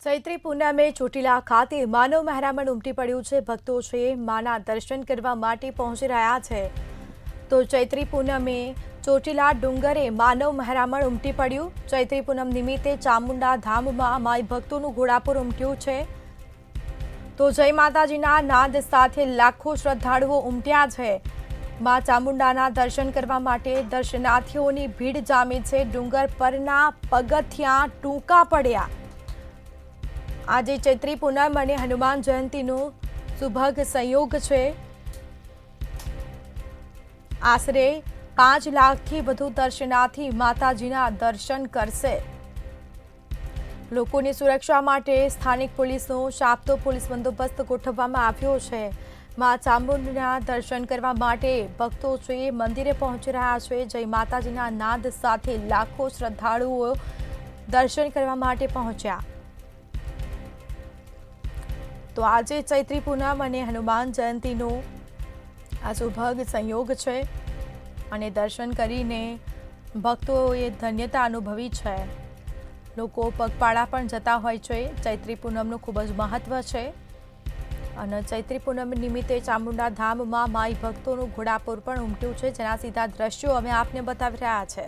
ચૈત્રી પૂનમે ચોટીલા ખાતે માનવ મહેરામણ ઉમટી પડ્યું છે। ભક્તો છે માના દર્શન કરવા માટે પહોંચી રહ્યા છે। તો ચૈત્રી પૂનમે ચોટીલા ડુંગરે માનવ મહેરામણ ઉમટી પડ્યું। ચૈત્રી પૂનમ નિમિત્તે ચામુંડા ધામમાં માઈ ભક્તોનું ઘોડાપુર ઉમટ્યું છે। તો જય માતાજીના નાદ સાથે લાખો શ્રદ્ધાળુઓ ઉમટ્યા છે। માં ચામુંડાના દર્શન કરવા માટે દર્શનાર્થીઓની ભીડ જામી છે। ડુંગર પરના પગથિયાં ટૂંકા પડ્યા। આજે ચૈત્રી પૂનમ અને હનુમાન જયંતીનો સુભગ સંયોગ છે। આશરે 5 લાખથી વધુ દર્શનાર્થી માતાજીના દર્શન કરશે। લોકોની સુરક્ષા માટે સ્થાનિક પોલીસનો ચાપતો પોલીસ બંદોબસ્ત ગોઠવવામાં આવ્યો છે। માં ચામુંડાના દર્શન કરવા માટે ભક્તો છે મંદિરે પહોંચી રહ્યા છે। જય માતાજીના નાદ સાથે લાખો શ્રદ્ધાળુઓ દર્શન કરવા માટે પહોંચ્યા। તો આજે ચૈત્રી પૂનમ અને હનુમાન જયંતીનો આ સુભગ સંયોગ છે અને દર્શન કરીને ભક્તોએ ધન્યતા અનુભવી છે। લોકો પગપાળા પણ જતા હોય છે। ચૈત્રી પૂનમનું ખૂબ જ મહત્વ છે અને ચૈત્રી પૂનમ નિમિત્તે ચામુંડા ધામમાં માઈ ભક્તોનું ઘોડાપુર પણ ઉમટ્યું છે, જેના સીધા દ્રશ્યો અમે આપને બતાવી રહ્યા છે।